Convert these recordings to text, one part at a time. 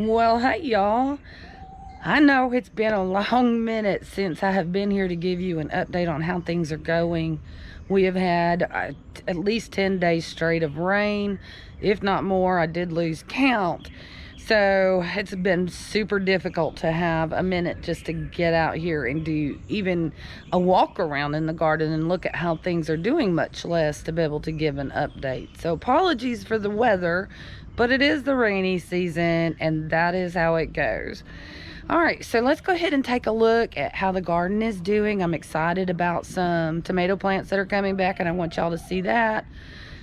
Well, hey y'all. I know it's been a long minute since I have been here to give you an update on how things are going. We have had at least 10 days straight of rain, if not more. I did lose count. So it's been super difficult to have a minute just to get out here and do even a walk around in the garden and look at how things are doing, much less to be able to give an update. So apologies for the weather, but it is the rainy season and that is how it goes. All right, so let's go ahead and take a look at how the garden is doing. I'm excited about some tomato plants that are coming back and I want y'all to see that.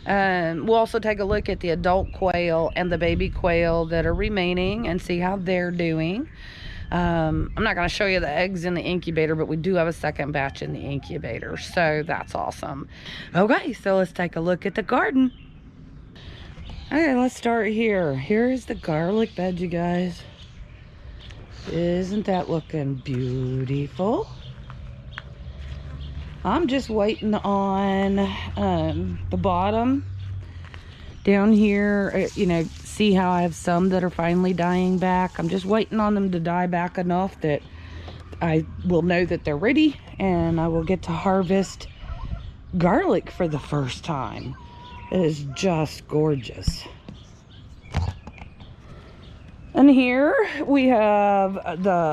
We'll also take a look at the adult quail and the baby quail that are remaining and see how they're doing. I'm not going to show you the eggs in the incubator, but we do have a second batch in the incubator, so that's awesome. Okay, so let's take a look at the garden. Okay, let's start here. Here is the garlic bed, you guys. Isn't that looking beautiful? I'm just waiting on the bottom down here, see how I have some that are finally dying back. I'm just waiting on them to die back enough that I will know that they're ready and I will get to harvest garlic for the first time. It is just gorgeous. And here we have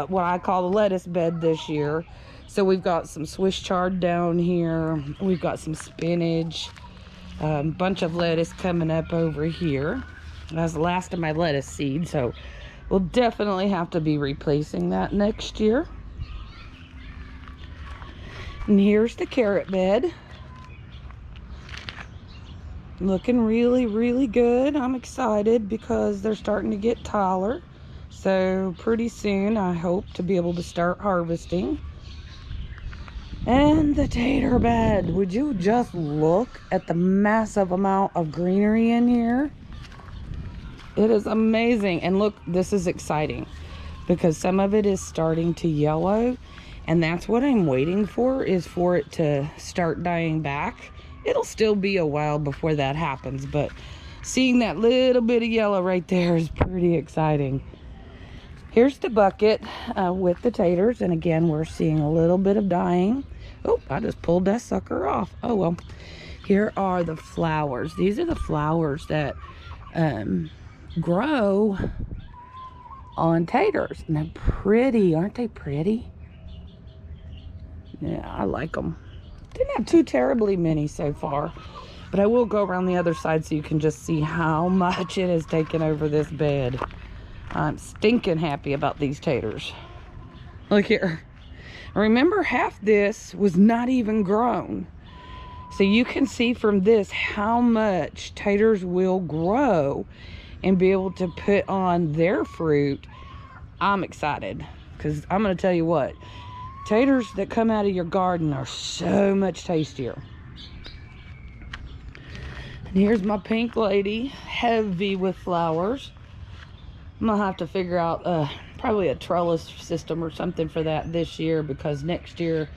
what I call the lettuce bed this year. So we've got some Swiss chard down here. We've got some spinach, a bunch of lettuce coming up over here. That's the last of my lettuce seed, so we'll definitely have to be replacing that next year. And here's the carrot bed. Looking really, really good. I'm excited because they're starting to get taller. So pretty soon I hope to be able to start harvesting. And the tater bed. Would you just look at the massive amount of greenery in here? It is amazing. And look, this is exciting because some of it is starting to yellow. And that's what I'm waiting for, is for it to start dying back. It'll still be a while before that happens, but seeing that little bit of yellow right there is pretty exciting. Here's the bucket with the taters, and again, we're seeing a little bit of dying. Oh, I just pulled that sucker off. Oh, well. Here are the flowers. These are the flowers that grow on taters. And they're pretty. Aren't they pretty? Yeah, I like them. Didn't have too terribly many so far, but I will go around the other side so you can just see how much it has taken over this bed. I'm stinking happy about these taters. Look here. Remember, half this was not even grown. So you can see from this how much taters will grow and be able to put on their fruit. I'm excited because I'm going to tell you what. Taters that come out of your garden are so much tastier. And here's my pink lady, heavy with flowers. I'm gonna have to figure out probably a trellis system or something for that this year, because next year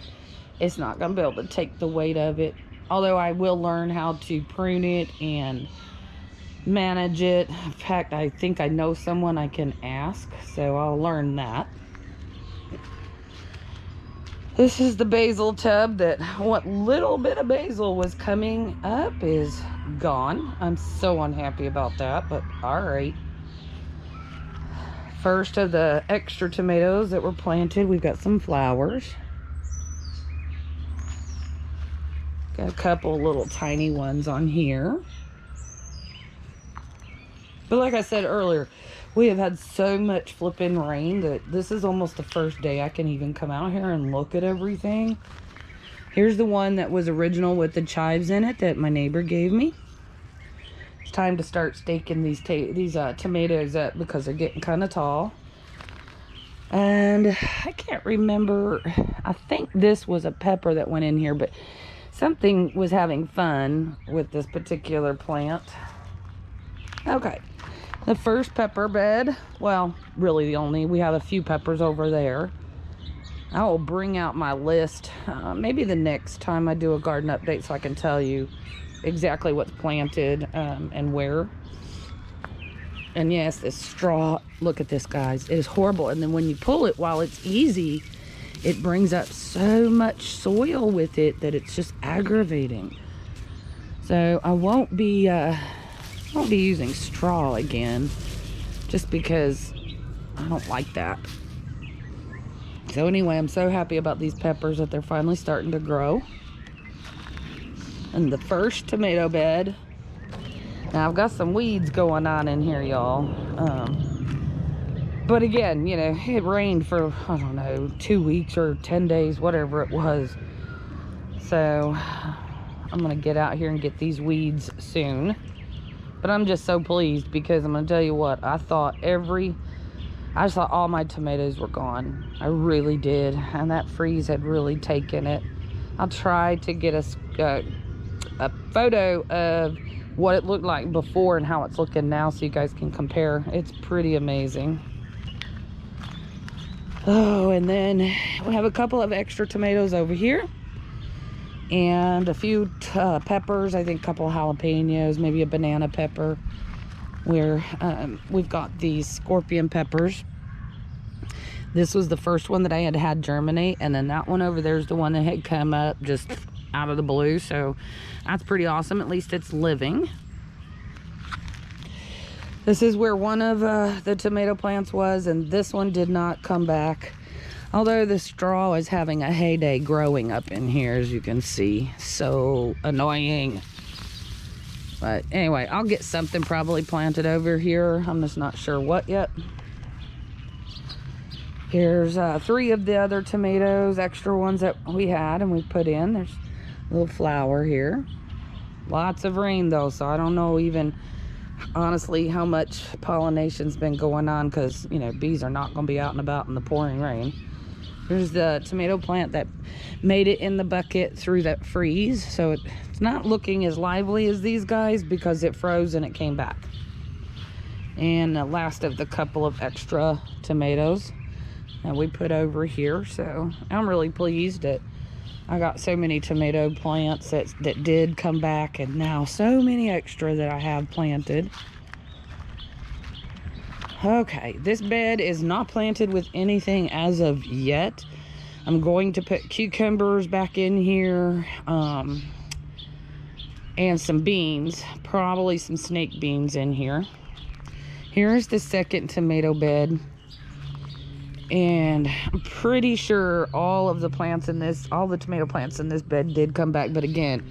it's not gonna be able to take the weight of it. Although I will learn how to prune it and manage it. In fact, I think I know someone I can ask, so I'll learn that. This is the basil tub that what little bit of basil was coming up is gone. I'm so unhappy about that, but all right. First of the extra tomatoes that were planted, we've got some flowers. Got a couple little tiny ones on here. But like I said earlier, we have had so much flipping rain that this is almost the first day I can even come out here and look at everything. Here's the one that was original with the chives in it that my neighbor gave me. It's time to start staking these tomatoes up because they're getting kind of tall. And I can't remember. I think this was a pepper that went in here, but something was having fun with this particular plant. Okay. The first pepper bed, well, really the only, we have a few peppers over there. I will bring out my list maybe the next time I do a garden update so I can tell you exactly what's planted and where. And yes, this straw, look at this, guys. It is horrible. And then when you pull it, while it's easy, it brings up so much soil with it that it's just aggravating. So I won't be using straw again, just because I don't like that. So anyway, I'm so happy about these peppers that they're finally starting to grow. And the first tomato bed. Now I've got some weeds going on in here, y'all. But again, you know, it rained for, I don't know, 2 weeks or 10 days, whatever it was. So I'm gonna get out here and get these weeds soon. But I'm just so pleased because I'm gonna tell you what, I thought all my tomatoes were gone. I really did. And that freeze had really taken it. I'll try to get a photo of what it looked like before and how it's looking now so you guys can compare. It's pretty amazing. Oh, and then we have a couple of extra tomatoes over here. And a few peppers, I think a couple of jalapenos, maybe a banana pepper. Where we've got these scorpion peppers. This was the first one that I had germinate, and then that one over there is the one that had come up just out of the blue. So that's pretty awesome. At least it's living. This is where one of the tomato plants was, and this one did not come back. Although the straw is having a heyday growing up in here, as you can see. So annoying. But anyway, I'll get something probably planted over here. I'm just not sure what yet. Here's 3 of the other tomatoes, extra ones that we had and we put in. There's a little flower here. Lots of rain though, so I don't know even honestly how much pollination's been going on, because you know, bees are not going to be out and about in the pouring rain. Here's the tomato plant that made it in the bucket through that freeze. So it's not looking as lively as these guys because it froze and it came back. And the last of the couple of extra tomatoes that we put over here. So I'm really pleased that I got so many tomato plants that did come back, and now so many extra that I have planted. Okay, this bed is not planted with anything as of yet. I'm going to put cucumbers back in here, and some beans, probably some snake beans in here. Here's the second tomato bed. And I'm pretty sure all the tomato plants in this bed did come back. But again,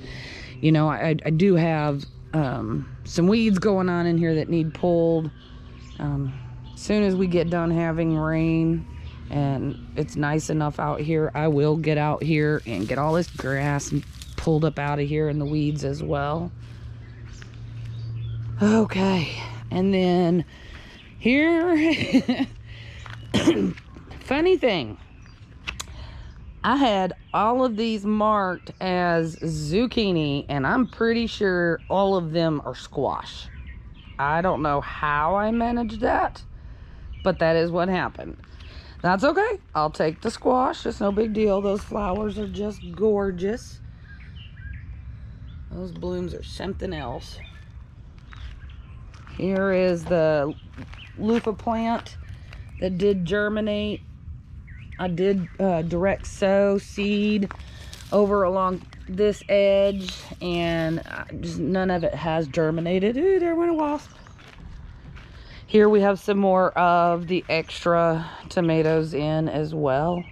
you know, I do have some weeds going on in here that need pulled. As soon as we get done having rain and it's nice enough out here, I will get out here and get all this grass pulled up out of here and the weeds as well. Okay, and then here, funny thing, I had all of these marked as zucchini, and I'm pretty sure all of them are squash. I don't know how I managed that, but that is what happened. That's okay. I'll take the squash. It's no big deal. Those flowers are just gorgeous. Those blooms are something else. Here is the loofah plant that did germinate. I did direct sow seed over along this edge, and just none of it has germinated. Ooh, there went a wasp. Here we have some more of the extra tomatoes in as well.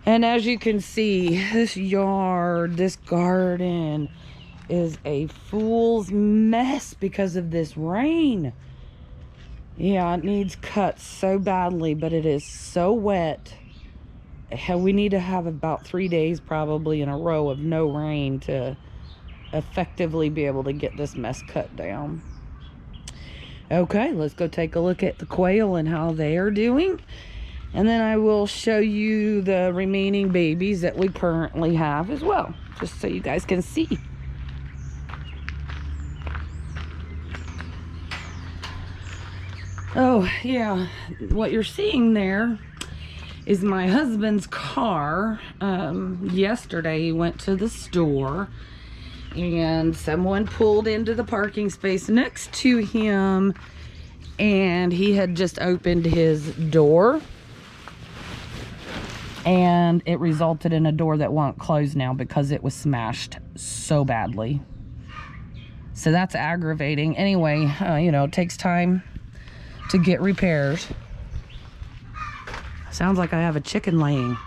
And as you can see, this yard, this garden is a fool's mess because of this rain. Yeah, it needs cut so badly, but it is so wet. We need to have about 3 days probably in a row of no rain to effectively be able to get this mess cut down. Okay, let's go take a look at the quail and how they are doing. And then I will show you the remaining babies that we currently have as well, just so you guys can see. Oh, yeah, what you're seeing there is my husband's car. Yesterday he went to the store and someone pulled into the parking space next to him and he had just opened his door, and it resulted in a door that won't close now because it was smashed so badly. So that's aggravating. Anyway, you know, it takes time to get repairs. Sounds like I have a chicken laying.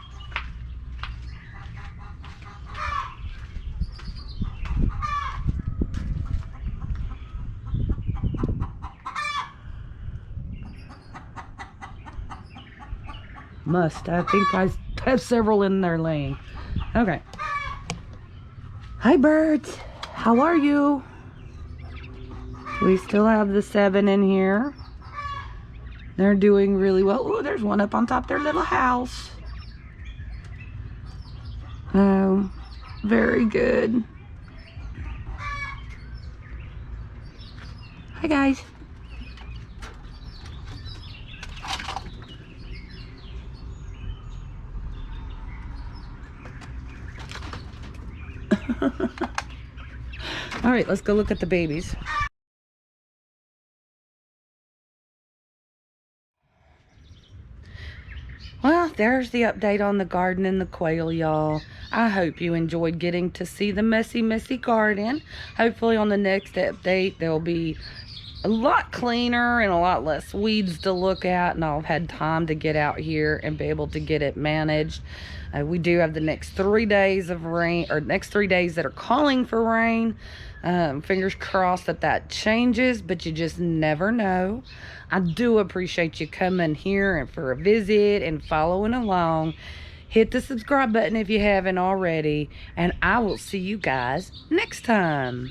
I think I have several in there laying. Okay. Hi, birds. How are you? We still have the 7 in here. They're doing really well. Oh, there's one up on top of their little house. Oh, very good. Hi, guys. All right, let's go look at the babies. Well, there's the update on the garden and the quail, y'all. I hope you enjoyed getting to see the messy garden. Hopefully on the next update, there'll be a lot cleaner and a lot less weeds to look at, and I'll have had time to get out here and be able to get it managed. We do have the next 3 days of rain, or next 3 days that are calling for rain. Fingers crossed that changes, but you just never know. I do appreciate you coming here and for a visit and following along. Hit the subscribe button if you haven't already, and I will see you guys next time.